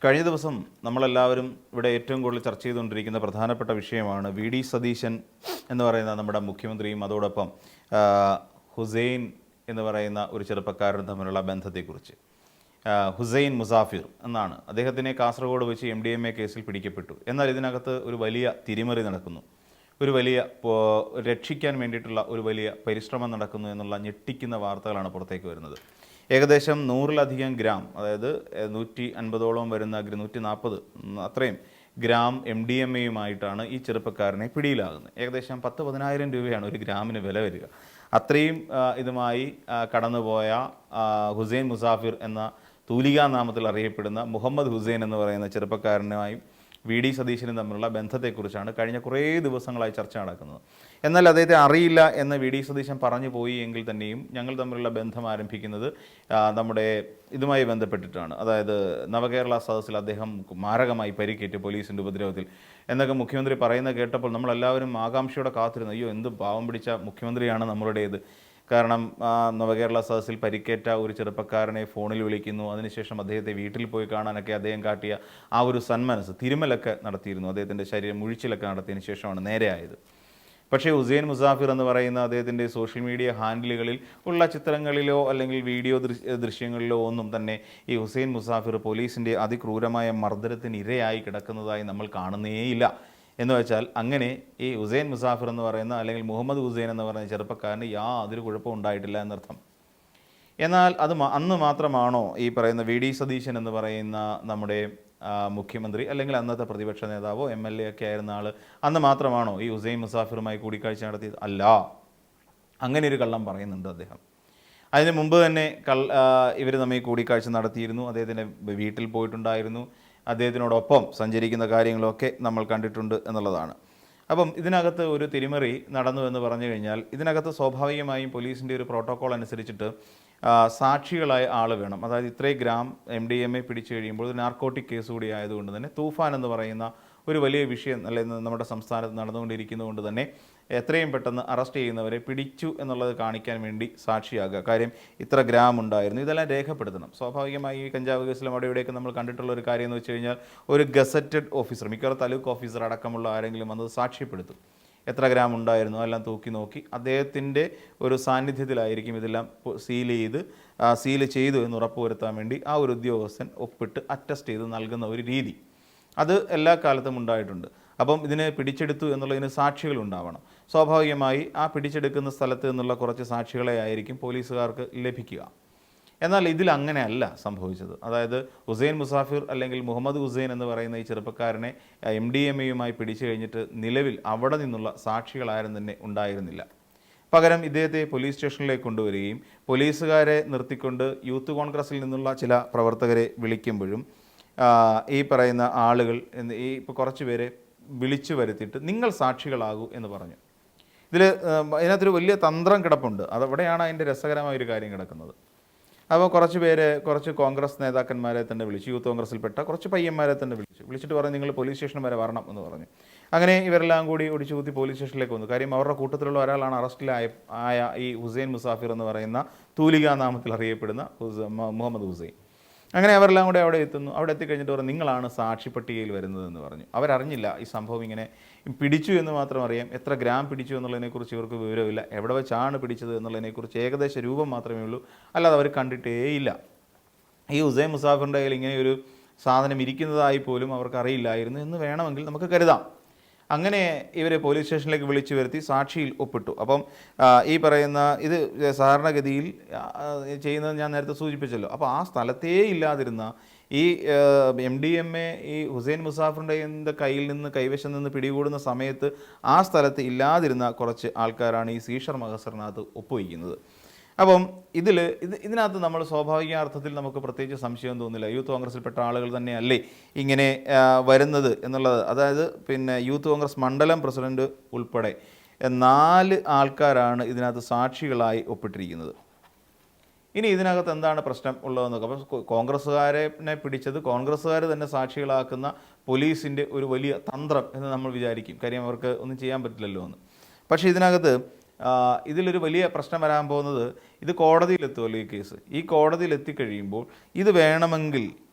കഴിഞ്ഞ ദിവസം നമ്മളെല്ലാവരും ഇവിടെ ഏറ്റവും കൂടുതൽ ചർച്ച ചെയ്തുകൊണ്ടിരിക്കുന്ന പ്രധാനപ്പെട്ട വിഷയമാണ് വി.ഡി. സതീശൻ എന്ന് പറയുന്ന നമ്മുടെ മുഖ്യമന്ത്രിയും അതോടൊപ്പം ഹുസൈൻ എന്ന് പറയുന്ന ഒരു ചെറുപ്പക്കാരനും തമ്മിലുള്ള ബന്ധത്തെക്കുറിച്ച്. ഹുസൈൻ മുസാഫിർ എന്നാണ്. അദ്ദേഹത്തിനെ കാസർഗോഡ് വെച്ച് MDMA കേസിൽ പിടിക്കപ്പെട്ടു. എന്നാൽ ഇതിനകത്ത് ഒരു വലിയ തിരിമറി നടക്കുന്നു, ഒരു വലിയ രക്ഷിക്കാൻ വേണ്ടിയിട്ടുള്ള ഒരു വലിയ പരിശ്രമം നടക്കുന്നു എന്നുള്ള ഞെട്ടിക്കുന്ന വാർത്തകളാണ് പുറത്തേക്ക് വരുന്നത്. ഏകദേശം 100-ലധികം ഗ്രാം, അതായത് 150ഓളം വരുന്ന 140 അത്രയും ഗ്രാം MDMAയുമായിട്ടാണ് ഈ ചെറുപ്പക്കാരനെ പിടിയിലാകുന്നത്. ഏകദേശം 10-10,000 രൂപയാണ് ഒരു ഗ്രാമിന് വില വരിക. അത്രയും ഇതുമായി കടന്നുപോയ ഹുസൈൻ മുസാഫിർ എന്ന തൂലികാ നാമത്തിൽ അറിയപ്പെടുന്ന മുഹമ്മദ് ഹുസൈൻ എന്ന് പറയുന്ന ചെറുപ്പക്കാരനുമായും വി.ഡി. സതീശനും തമ്മിലുള്ള ബന്ധത്തെക്കുറിച്ചാണ് കഴിഞ്ഞ കുറേ ദിവസങ്ങളായി ചർച്ച നടക്കുന്നത്. എന്നാൽ അദ്ദേഹത്തെ അറിയില്ല എന്ന് വി.ഡി. സതീശൻ പറഞ്ഞു പോയി എങ്കിൽ തന്നെയും ഞങ്ങൾ തമ്മിലുള്ള ബന്ധം ആരംഭിക്കുന്നത് നമ്മുടെ ഇതുമായി ബന്ധപ്പെട്ടിട്ടാണ്. അതായത് നവകേരള സദസ്സിൽ അദ്ദേഹം മാരകമായി പരിക്കേറ്റ് പോലീസിൻ്റെ ഉപദ്രവത്തിൽ എന്നൊക്കെ മുഖ്യമന്ത്രി പറയുന്നത് കേട്ടപ്പോൾ നമ്മളെല്ലാവരും ആകാംക്ഷയോടെ കാത്തിരുന്നു. അയ്യോ, എന്ത് പാവം പിടിച്ച മുഖ്യമന്ത്രിയാണ് നമ്മളുടേത്. കാരണം നവകേരള സദസ്സിൽ പരിക്കേറ്റ ഒരു ചെറുപ്പക്കാരനെ ഫോണിൽ വിളിക്കുന്നു, അതിനുശേഷം അദ്ദേഹത്തെ വീട്ടിൽ പോയി കാണാനൊക്കെ അദ്ദേഹം കാട്ടിയ ആ ഒരു സന്മനസ്, തിരുമലൊക്കെ നടത്തിയിരുന്നു, അദ്ദേഹത്തിൻ്റെ ശരീരം മുഴിച്ചിലൊക്കെ നടത്തിയതിന് ശേഷമാണ് നേരെയായത്. പക്ഷേ ഹുസൈൻ മുസാഫിർ എന്ന് പറയുന്ന അദ്ദേഹത്തിൻ്റെ സോഷ്യൽ മീഡിയ ഹാൻഡിലുകളിൽ ഉള്ള ചിത്രങ്ങളിലോ അല്ലെങ്കിൽ വീഡിയോ ദൃശ്യങ്ങളിലോ ഒന്നും തന്നെ ഈ ഹുസൈൻ മുസാഫിർ പോലീസിൻ്റെ അതിക്രൂരമായ മർദ്ദനത്തിന് ഇരയായി കിടക്കുന്നതായി നമ്മൾ കാണുന്നേയില്ല. എന്ന് വെച്ചാൽ അങ്ങനെ ഈ ഹുസൈൻ മുസാഫിർ എന്ന് പറയുന്ന അല്ലെങ്കിൽ മുഹമ്മദ് ഹുസൈൻ എന്ന് പറയുന്ന ചെറുപ്പക്കാരന് യാതൊരു കുഴപ്പവും ഉണ്ടായിട്ടില്ല എന്നർത്ഥം. എന്നാൽ അത് അന്ന് മാത്രമാണോ ഈ പറയുന്ന വി.ഡി. സതീശൻ എന്ന് പറയുന്ന നമ്മുടെ മുഖ്യമന്ത്രി അല്ലെങ്കിൽ അന്നത്തെ പ്രതിപക്ഷ നേതാവോ MLA ഒക്കെ ആയിരുന്ന ആൾ അന്ന് മാത്രമാണോ ഈ ഹുസൈൻ മുസാഫിറുമായി കൂടിക്കാഴ്ച നടത്തിയത്? അല്ല, അങ്ങനെ ഒരു കള്ളം പറയുന്നുണ്ട് അദ്ദേഹം. അതിന് മുമ്പ് തന്നെ ഇവർ തമ്മിൽ കൂടിക്കാഴ്ച നടത്തിയിരുന്നു, അദ്ദേഹത്തിൻ്റെ വീട്ടിൽ പോയിട്ടുണ്ടായിരുന്നു, അദ്ദേഹത്തിനോടൊപ്പം സഞ്ചരിക്കുന്ന കാര്യങ്ങളൊക്കെ നമ്മൾ കണ്ടിട്ടുണ്ട് എന്നുള്ളതാണ്. അപ്പം ഇതിനകത്ത് ഒരു തിരിമറി നടന്നു എന്ന് പറഞ്ഞു കഴിഞ്ഞാൽ ഇതിനകത്ത് സ്വാഭാവികമായും പോലീസിൻ്റെ ഒരു പ്രോട്ടോക്കോൾ അനുസരിച്ചിട്ട് സാക്ഷികളായ ആൾ വേണം. അതായത് ഇത്രയും ഗ്രാം MDMA പിടിച്ചു കഴിയുമ്പോൾ ഒരു നാർക്കോട്ടിക് കേസ് കൂടി ആയതുകൊണ്ട് തന്നെ തൂഫാൻ എന്ന് പറയുന്ന ഒരു വലിയ വിഷയം അല്ലെങ്കിൽ നമ്മുടെ സംസ്ഥാനത്ത് നടന്നുകൊണ്ടിരിക്കുന്നതുകൊണ്ട് തന്നെ എത്രയും പെട്ടെന്ന് അറസ്റ്റ് ചെയ്യുന്നവരെ പിടിച്ചു എന്നുള്ളത് കാണിക്കാൻ വേണ്ടി സാക്ഷിയാകുക. കാര്യം ഇത്ര ഗ്രാം ഉണ്ടായിരുന്നു, ഇതെല്ലാം രേഖപ്പെടുത്തണം. സ്വാഭാവികമായി ഈ കഞ്ചാവ് കേസിലും അവിടെ ഇവിടെയൊക്കെ നമ്മൾ കണ്ടിട്ടുള്ള ഒരു കാര്യം എന്ന് വെച്ച് കഴിഞ്ഞാൽ ഒരു ഗസറ്റഡ് ഓഫീസർ, മിക്കവാറും താലൂക്ക് ഓഫീസർ അടക്കമുള്ള ആരെങ്കിലും വന്നത് സാക്ഷ്യപ്പെടുത്തും. എത്ര ഗ്രാം ഉണ്ടായിരുന്നു എല്ലാം തൂക്കി നോക്കി അദ്ദേഹത്തിൻ്റെ ഒരു സാന്നിധ്യത്തിലായിരിക്കും ഇതെല്ലാം സീൽ ചെയ്തു എന്ന് ഉറപ്പുവരുത്താൻ വേണ്ടി ആ ഒരു ഉദ്യോഗസ്ഥൻ ഒപ്പിട്ട് അറ്റസ്റ്റ് ചെയ്ത് നൽകുന്ന ഒരു രീതി അത് എല്ലാ കാലത്തും ഉണ്ടായിട്ടുണ്ട്. അപ്പം ഇതിനെ പിടിച്ചെടുത്തു എന്നുള്ളതിന് സാക്ഷികൾ ഉണ്ടാവണം. സ്വാഭാവികമായി ആ പിടിച്ചെടുക്കുന്ന സ്ഥലത്ത് നിന്നുള്ള കുറച്ച് സാക്ഷികളെ ആയിരിക്കും പോലീസുകാർക്ക് ലഭിക്കുക. എന്നാൽ ഇതിൽ അങ്ങനെയല്ല സംഭവിച്ചത്. അതായത് ഹുസൈൻ മുസാഫിർ അല്ലെങ്കിൽ മുഹമ്മദ് ഹുസൈൻ എന്ന് പറയുന്ന ഈ ചെറുപ്പക്കാരനെ MDMAയുമായി പിടിച്ചു കഴിഞ്ഞിട്ട് നിലവിൽ അവിടെ നിന്നുള്ള സാക്ഷികളാരും തന്നെ ഉണ്ടായിരുന്നില്ല. പകരം ഇദ്ദേഹത്തെ പോലീസ് സ്റ്റേഷനിലേക്ക് കൊണ്ടുവരികയും പോലീസുകാരെ നിർത്തിക്കൊണ്ട് യൂത്ത് കോൺഗ്രസിൽ നിന്നുള്ള ചില പ്രവർത്തകരെ വിളിക്കുമ്പോഴും ഈ പറയുന്ന ആളുകൾ ഇപ്പോൾ കുറച്ച് പേരെ വിളിച്ചു വരുത്തിയിട്ട് നിങ്ങൾ സാക്ഷികളാകൂ എന്ന് പറഞ്ഞു. ഇതിനകത്തൊരു വലിയ തന്ത്രം കിടപ്പുണ്ട്. അതവിടെയാണ് അതിൻ്റെ രസകരമായൊരു കാര്യം കിടക്കുന്നത്. അപ്പോൾ കുറച്ച് കോൺഗ്രസ് നേതാക്കന്മാരെ തന്നെ വിളിച്ചു, യൂത്ത് കോൺഗ്രസിൽപ്പെട്ട കുറച്ച് പയ്യന്മാരെ തന്നെ വിളിച്ചിട്ട് പറഞ്ഞു നിങ്ങൾ പോലീസ് സ്റ്റേഷൻ വരെ വരണം എന്ന് പറഞ്ഞു. അങ്ങനെ ഇവരെല്ലാം കൂടി ഒടിച്ചു കുത്തി പോലീസ് സ്റ്റേഷനിലേക്ക് വന്നു. കാര്യം അവരുടെ കൂട്ടത്തിലുള്ള ഒരാളാണ് അറസ്റ്റിലായ ഈ ഹുസൈൻ മുസാഫിർ എന്ന് പറയുന്ന തൂലികാ നാമത്തിൽ അറിയപ്പെടുന്ന മുഹമ്മദ് ഹുസൈൻ. അങ്ങനെ അവരെല്ലാം കൂടെ അവിടെ എത്തുന്നു. അവിടെ എത്തിക്കഴിഞ്ഞിട്ട് പറഞ്ഞു നിങ്ങളാണ് സാക്ഷി പട്ടികയിൽ വരുന്നതെന്ന് പറഞ്ഞു. അവരറിഞ്ഞില്ല ഈ സംഭവം ഇങ്ങനെ പിടിച്ചു എന്ന് മാത്രം അറിയാം. എത്ര ഗ്രാം പിടിച്ചു എന്നുള്ളതിനെക്കുറിച്ച് ഇവർക്ക് വിവരമില്ല. എവിടെ വെച്ചാണ് പിടിച്ചത് എന്നുള്ളതിനെക്കുറിച്ച് ഏകദേശ രൂപം മാത്രമേ ഉള്ളൂ, അല്ലാതെ അവർ കണ്ടിട്ടേയില്ല. ഈ ഹുസൈൻ മുസാഫിറിൻ്റെ കയ്യിൽ ഇങ്ങനെ ഒരു സാധനം ഇരിക്കുന്നതായി പോലും അവർക്ക് അറിയില്ലായിരുന്നു എന്ന് വേണമെങ്കിൽ നമുക്ക് കരുതാം. അങ്ങനെ ഇവരെ പോലീസ് സ്റ്റേഷനിലേക്ക് വിളിച്ചു വരുത്തി സാക്ഷിയിൽ ഒപ്പിട്ടു. അപ്പം ഈ പറയുന്ന ഇത് സാധാരണഗതിയിൽ ചെയ്യുന്നത് ഞാൻ നേരത്തെ സൂചിപ്പിച്ചല്ലോ. അപ്പോൾ ആ സ്ഥലത്തേ ഇല്ലാതിരുന്ന ഈ MDMA ഈ ഹുസൈൻ മുസാഫിറിൻ്റെ കൈവശം നിന്ന് പിടികൂടുന്ന സമയത്ത് ആ സ്ഥലത്ത് ഇല്ലാതിരുന്ന കുറച്ച് ആൾക്കാരാണ് ഈ സീഷർ മഹസറിനകത്ത് ഒപ്പുവയ്ക്കുന്നത്. അപ്പം ഇതിനകത്ത് നമ്മൾ സ്വാഭാവിക അർത്ഥത്തിൽ നമുക്ക് പ്രത്യേകിച്ച് സംശയം തോന്നില്ല. യൂത്ത് കോൺഗ്രസിൽപ്പെട്ട ആളുകൾ തന്നെയല്ലേ ഇങ്ങനെ വരുന്നത് എന്നുള്ളത്. അതായത് പിന്നെ യൂത്ത് കോൺഗ്രസ് മണ്ഡലം പ്രസിഡന്റ് ഉൾപ്പെടെ 4 ആൾക്കാരാണ് ഇതിനകത്ത് സാക്ഷികളായി ഒപ്പിട്ടിരിക്കുന്നത്. ഇനി ഇതിനകത്ത് എന്താണ് പ്രശ്നം ഉള്ളതെന്ന് നോക്കാം. അപ്പോൾ കോൺഗ്രസ്സുകാരെ പിടിച്ചത് കോൺഗ്രസ്സുകാർ തന്നെ സാക്ഷികളാക്കുന്ന പോലീസിൻ്റെ ഒരു വലിയ തന്ത്രം എന്ന് നമ്മൾ വിചാരിക്കും. കാര്യം അവർക്ക് ഒന്നും ചെയ്യാൻ പറ്റില്ലല്ലോ എന്ന്. പക്ഷേ ഇതിനകത്ത് ഇതിലൊരു വലിയ പ്രശ്നം വരാൻ പോകുന്നത് ഇത് കോടതിയിലെത്തുമല്ലോ ഈ കേസ്. ഈ കോടതിയിലെത്തിക്കഴിയുമ്പോൾ ഇത് വേണമെങ്കിൽ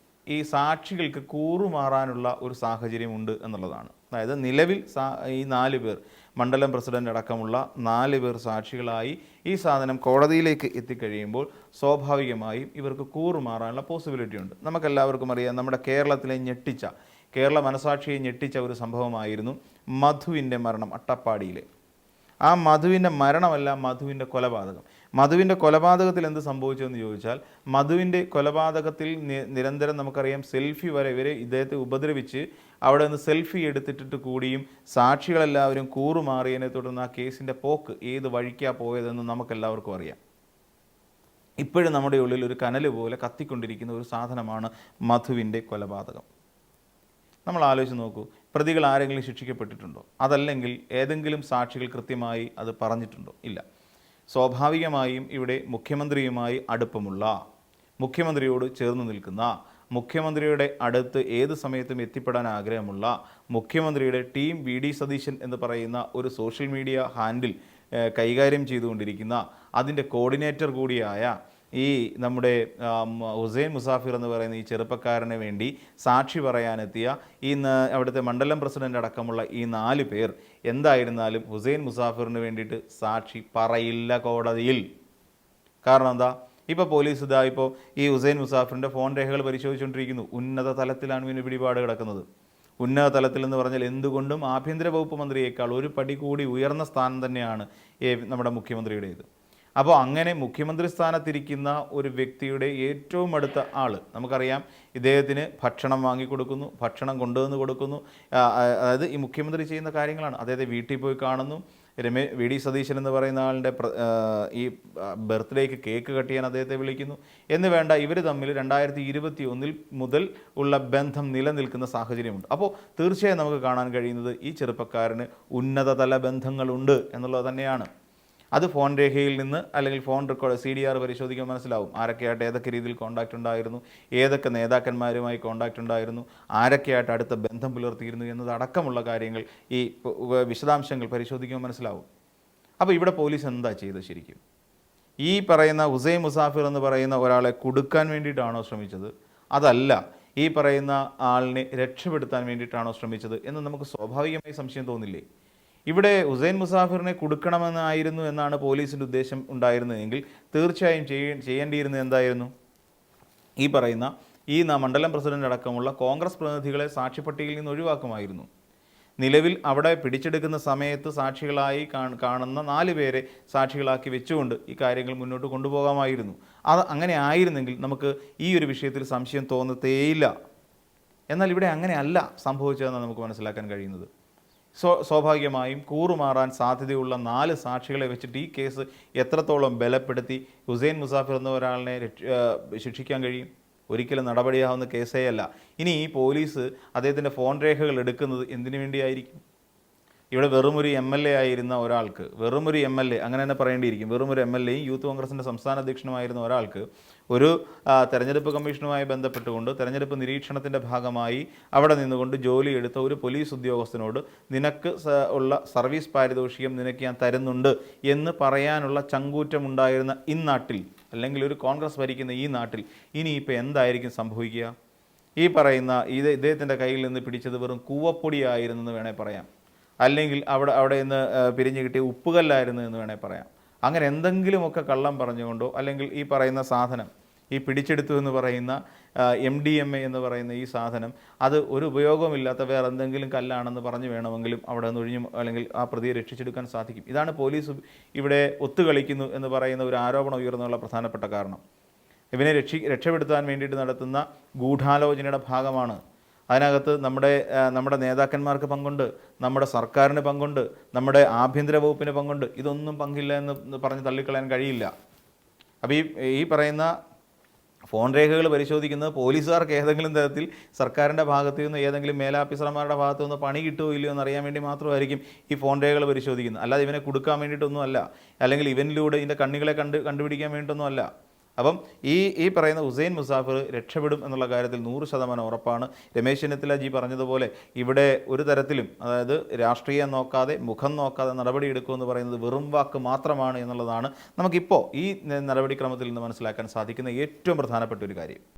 ഈ സാക്ഷികൾക്ക് കൂറുമാറാനുള്ള ഒരു സാഹചര്യമുണ്ട് എന്നുള്ളതാണ്. അതായത് നിലവിൽ ഈ 4 പേർ, മണ്ഡലം പ്രസിഡന്റ് അടക്കമുള്ള 4 പേർ സാക്ഷികളായി ഈ സാധനം കോടതിയിലേക്ക് എത്തിക്കഴിയുമ്പോൾ സ്വാഭാവികമായും ഇവർക്ക് കൂറുമാറാനുള്ള പോസിബിലിറ്റി ഉണ്ട്. നമുക്കെല്ലാവർക്കും അറിയാം, നമ്മുടെ കേരളത്തിലെ കേരള മനസാക്ഷിയെ ഞെട്ടിച്ച ഒരു സംഭവമായിരുന്നു മധുവിൻ്റെ മരണം അട്ടപ്പാടിയിലെ. ആ മധുവിൻ്റെ മരണമല്ല, മധുവിൻ്റെ കൊലപാതകം. മധുവിൻ്റെ കൊലപാതകത്തിൽ എന്ത് സംഭവിച്ചതെന്ന് ചോദിച്ചാൽ, മധുവിൻ്റെ കൊലപാതകത്തിൽ നിരന്തരം നമുക്കറിയാം സെൽഫി വരെ ഇദ്ദേഹത്തെ ഉപദ്രവിച്ച് അവിടെ നിന്ന് സെൽഫി എടുത്തിട്ട് കൂടിയും സാക്ഷികളെല്ലാവരും കൂറുമാറിയതിനെ തുടർന്ന് ആ കേസിൻ്റെ പോക്ക് ഏത് വഴിക്കാണ് പോയതെന്ന് നമുക്കെല്ലാവർക്കും അറിയാം. ഇപ്പോഴും നമ്മുടെ ഉള്ളിൽ ഒരു കനൽ പോലെ കത്തിക്കൊണ്ടിരിക്കുന്ന ഒരു സാധനമാണ് മധുവിൻ്റെ കൊലപാതകം. നമ്മൾ ആലോചിച്ച് നോക്കൂ, പ്രതികൾ ആരെങ്കിലും ശിക്ഷിക്കപ്പെട്ടിട്ടുണ്ടോ? അതല്ലെങ്കിൽ ഏതെങ്കിലും സാക്ഷികൾ കൃത്യമായി അത് പറഞ്ഞിട്ടുണ്ടോ? ഇല്ല. സ്വാഭാവികമായും ഇവിടെ മുഖ്യമന്ത്രിയുമായി അടുപ്പമുള്ള, മുഖ്യമന്ത്രിയോട് ചേർന്ന് നിൽക്കുന്ന, മുഖ്യമന്ത്രിയുടെ അടുത്ത് ഏത് സമയത്തും എത്തിപ്പെടാൻ ആഗ്രഹമുള്ള, മുഖ്യമന്ത്രിയുടെ ടീം VD സതീശൻ എന്ന് പറയുന്ന ഒരു സോഷ്യൽ മീഡിയ ഹാൻഡിൽ കൈകാര്യം ചെയ്തുകൊണ്ടിരിക്കുന്ന, അതിൻ്റെ കോർഡിനേറ്റർ കൂടിയായ ഈ നമ്മുടെ ഹുസൈൻ മുസാഫിർ എന്ന് പറയുന്ന ഈ ചെറുപ്പക്കാരന് വേണ്ടി സാക്ഷി പറയാനെത്തിയ അവിടുത്തെ മണ്ഡലം പ്രസിഡന്റ് അടക്കമുള്ള ഈ 4 പേർ എന്തായിരുന്നാലും ഹുസൈൻ മുസാഫിറിന് വേണ്ടിയിട്ട് സാക്ഷി പറയില്ല കോടതിയിൽ. കാരണം എന്താ? ഇപ്പോൾ പോലീസ് ഇപ്പോൾ ഈ ഹുസൈൻ മുസാഫിറിൻ്റെ ഫോൺ രേഖകൾ പരിശോധിച്ചുകൊണ്ടിരിക്കുന്നു. ഉന്നത തലത്തിലാണ് ഇവന് പിടിപാട് കിടക്കുന്നത്. ഉന്നത തലത്തിൽ എന്ന് പറഞ്ഞാൽ എന്തുകൊണ്ടും ആഭ്യന്തര വകുപ്പ് മന്ത്രിയേക്കാൾ ഒരു പടി കൂടി ഉയർന്ന സ്ഥാനം തന്നെയാണ് നമ്മുടെ മുഖ്യമന്ത്രിയുടേത്. അപ്പോൾ അങ്ങനെ മുഖ്യമന്ത്രി സ്ഥാനത്തിരിക്കുന്ന ഒരു വ്യക്തിയുടെ ഏറ്റവും അടുത്ത ആൾ, നമുക്കറിയാം ഇദ്ദേഹത്തിന് ഭക്ഷണം വാങ്ങിക്കൊടുക്കുന്നു, ഭക്ഷണം കൊണ്ടുവന്ന് കൊടുക്കുന്നു. അതായത് ഈ മുഖ്യമന്ത്രി ചെയ്യുന്ന കാര്യങ്ങളാണ്. അദ്ദേഹത്തെ വീട്ടിൽ പോയി കാണുന്നു. VD സതീശൻ എന്ന് പറയുന്ന ആളുടെ ഈ ബർത്ത്ഡേക്ക് കേക്ക് കട്ട് ചെയ്യാൻ അദ്ദേഹത്തെ വിളിക്കുന്നു എന്ന് വേണ്ട. ഇവർ തമ്മിൽ 2021 മുതൽ ഉള്ള ബന്ധം നിലനിൽക്കുന്ന സാഹചര്യമുണ്ട്. അപ്പോൾ തീർച്ചയായും നമുക്ക് കാണാൻ കഴിയുന്നത് ഈ ചെറുപ്പക്കാരന് ഉന്നതതല ബന്ധങ്ങളുണ്ട് എന്നുള്ളത് തന്നെയാണ്. അത് ഫോൺ രേഖയിൽ നിന്ന് അല്ലെങ്കിൽ ഫോൺ റെക്കോർഡ് CDR പരിശോധിക്കാൻ മനസ്സിലാവും. ആരൊക്കെയായിട്ട് ഏതൊക്കെ രീതിയിൽ കോൺടാക്റ്റ് ഉണ്ടായിരുന്നു, ഏതൊക്കെ നേതാക്കന്മാരുമായി കോൺടാക്റ്റ് ഉണ്ടായിരുന്നു, ആരൊക്കെയായിട്ട് അടുത്ത ബന്ധം പുലർത്തിയിരുന്നു എന്നതടക്കമുള്ള കാര്യങ്ങൾ ഈ വിശദാംശങ്ങൾ പരിശോധിക്കാൻ മനസ്സിലാവും. അപ്പോൾ ഇവിടെ പോലീസ് എന്താ ചെയ്തത് ശരിക്കും? ഈ പറയുന്ന ഹുസൈൻ മുസാഫിർ എന്ന് പറയുന്ന ഒരാളെ കുടുക്കാൻ വേണ്ടിയിട്ടാണോ ശ്രമിച്ചത്? അതല്ല, ഈ പറയുന്ന ആളിനെ രക്ഷപ്പെടുത്താൻ വേണ്ടിയിട്ടാണോ ശ്രമിച്ചത് എന്ന് നമുക്ക് സ്വാഭാവികമായി സംശയം തോന്നില്ലേ? ഇവിടെ ഹുസൈൻ മുസാഫിറിനെ കൊടുക്കണമെന്നായിരുന്നു എന്നാണ് പോലീസിൻ്റെ ഉദ്ദേശം ഉണ്ടായിരുന്നതെങ്കിൽ തീർച്ചയായും ചെയ്യേണ്ടിയിരുന്നത് എന്തായിരുന്നു? ഈ പറയുന്ന മണ്ഡലം പ്രസിഡന്റ് അടക്കമുള്ള കോൺഗ്രസ് പ്രതിനിധികളെ സാക്ഷിപ്പട്ടികയിൽ നിന്ന് ഒഴിവാക്കുമായിരുന്നു. നിലവിൽ അവിടെ പിടിച്ചെടുക്കുന്ന സമയത്ത് സാക്ഷികളായി കാണുന്ന 4 പേരെ സാക്ഷികളാക്കി വെച്ചുകൊണ്ട് ഈ കാര്യങ്ങൾ മുന്നോട്ട് കൊണ്ടുപോകാമായിരുന്നു. അത് അങ്ങനെ ആയിരുന്നെങ്കിൽ നമുക്ക് ഈ ഒരു വിഷയത്തിൽ സംശയം തോന്നത്തേയില്ല. എന്നാൽ ഇവിടെ അങ്ങനെയല്ല സംഭവിച്ചതെന്നാണ് നമുക്ക് മനസ്സിലാക്കാൻ കഴിയുന്നത്. സ്വാഭാവികമായും കൂറുമാറാൻ സാധ്യതയുള്ള 4 സാക്ഷികളെ വെച്ചിട്ട് ഈ കേസ് എത്രത്തോളം ബലപ്പെടുത്തി ഹുസൈൻ മുസാഫിർ എന്ന ഒരാളിനെ ശിക്ഷിക്കാൻ കഴിയും? ഒരിക്കലും നടപടിയാവുന്ന കേസേ അല്ല. ഇനി ഈ പോലീസ് അദ്ദേഹത്തിൻ്റെ ഫോൺ രേഖകൾ എടുക്കുന്നത് എന്തിനു വേണ്ടിയായിരിക്കും? ഇവിടെ വെറുമൊരു MLA ആയിരുന്ന ഒരാൾക്ക്, വെറുമൊരു MLA അങ്ങനെ തന്നെ പറയേണ്ടിയിരിക്കും, വെറുമൊരു MLAയും യൂത്ത് കോൺഗ്രസിൻ്റെ സംസ്ഥാന അധ്യക്ഷനുമായിരുന്ന ഒരാൾക്ക് ഒരു തെരഞ്ഞെടുപ്പ് കമ്മീഷനുമായി ബന്ധപ്പെട്ടുകൊണ്ട് തെരഞ്ഞെടുപ്പ് നിരീക്ഷണത്തിൻ്റെ ഭാഗമായി അവിടെ നിന്നുകൊണ്ട് ജോലി എടുത്ത ഒരു പോലീസ് ഉദ്യോഗസ്ഥനോട് നിനക്ക് ഉള്ള സർവീസ് പാരിതോഷികം നിനക്ക് ഞാൻ തരുന്നുണ്ട് എന്ന് പറയാനുള്ള ചങ്കൂറ്റമുണ്ടായിരുന്ന ഈ നാട്ടിൽ, അല്ലെങ്കിൽ ഒരു കോൺഗ്രസ് ഭരിക്കുന്ന ഈ നാട്ടിൽ ഇനിയിപ്പോൾ എന്തായിരിക്കും സംഭവിക്കുക? ഈ പറയുന്ന ഇദ്ദേഹത്തിൻ്റെ കയ്യിൽ നിന്ന് പിടിച്ചത് വെറും കൂവപ്പൊടിയായിരുന്നെന്ന് വേണേൽ പറയാം, അല്ലെങ്കിൽ അവിടെ നിന്ന് പിരിഞ്ഞു കിട്ടിയ ഉപ്പുകല്ലായിരുന്നു എന്ന് വേണേൽ പറയാം. അങ്ങനെ എന്തെങ്കിലുമൊക്കെ കള്ളം പറഞ്ഞുകൊണ്ടോ, അല്ലെങ്കിൽ ഈ പറയുന്ന സാധനം, ഈ പിടിച്ചെടുത്തു എന്ന് പറയുന്ന MDMA എന്ന് പറയുന്ന ഈ സാധനം അത് ഒരു ഉപയോഗമില്ലാത്ത വേറെ എന്തെങ്കിലും കല്ലാണെന്ന് പറഞ്ഞു വേണമെങ്കിലും അവിടെ നിന്ന് ഒഴിഞ്ഞു അല്ലെങ്കിൽ ആ പ്രതിയെ രക്ഷിച്ചെടുക്കാൻ സാധിക്കും. ഇതാണ് പോലീസ് ഇവിടെ ഒത്തുകളിക്കുന്നു എന്ന് പറയുന്ന ഒരു ആരോപണം ഉയർന്നുള്ള പ്രധാനപ്പെട്ട കാരണം. ഇവനെ രക്ഷപ്പെടുത്താൻ വേണ്ടിയിട്ട് നടത്തുന്ന ഗൂഢാലോചനയുടെ ഭാഗമാണ്. അതിനകത്ത് നമ്മുടെ നേതാക്കന്മാർക്ക് പങ്കുണ്ട്, നമ്മുടെ സർക്കാരിന് പങ്കുണ്ട്, നമ്മുടെ ആഭ്യന്തര വകുപ്പിന് പങ്കുണ്ട്. ഇതൊന്നും പങ്കില്ല എന്ന് പറഞ്ഞ് തള്ളിക്കളയാൻ കഴിയില്ല. അപ്പോൾ ഈ പറയുന്ന ഫോൺ രേഖകൾ പരിശോധിക്കുന്നത് പോലീസുകാർക്ക് ഏതെങ്കിലും തരത്തിൽ സർക്കാരിൻ്റെ ഭാഗത്തു നിന്ന് ഏതെങ്കിലും മേലാഫീസർമാരുടെ ഭാഗത്തു നിന്ന് പണി കിട്ടുമോ ഇല്ലയോ എന്നറിയാൻ വേണ്ടി മാത്രമായിരിക്കും ഈ ഫോൺ രേഖകൾ പരിശോധിക്കുന്നത്. അല്ലാതെ ഇവനെ കൊടുക്കാൻ വേണ്ടിയിട്ടൊന്നും അല്ല, അല്ലെങ്കിൽ ഇവനിലൂടെ ഇതിൻ്റെ കണ്ണികളെ കണ്ടുപിടിക്കാൻ വേണ്ടിയിട്ടൊന്നും അല്ല. അപ്പം ഈ പറയുന്ന ഹുസൈൻ മുസാഫിർ രക്ഷപ്പെടും എന്നുള്ള കാര്യത്തിൽ 100% ഉറപ്പാണ്. രമേശ് ചെന്നിത്തല പറഞ്ഞതുപോലെ ഇവിടെ ഒരു തരത്തിലും, അതായത് രാഷ്ട്രീയം നോക്കാതെ, മുഖം നോക്കാതെ നടപടിയെടുക്കുമെന്ന് പറയുന്നത് വെറും വാക്ക് മാത്രമാണ് എന്നുള്ളതാണ് നമുക്കിപ്പോൾ ഈ നടപടിക്രമത്തിൽ നിന്ന് മനസ്സിലാക്കാൻ സാധിക്കുന്ന ഏറ്റവും പ്രധാനപ്പെട്ട ഒരു കാര്യം.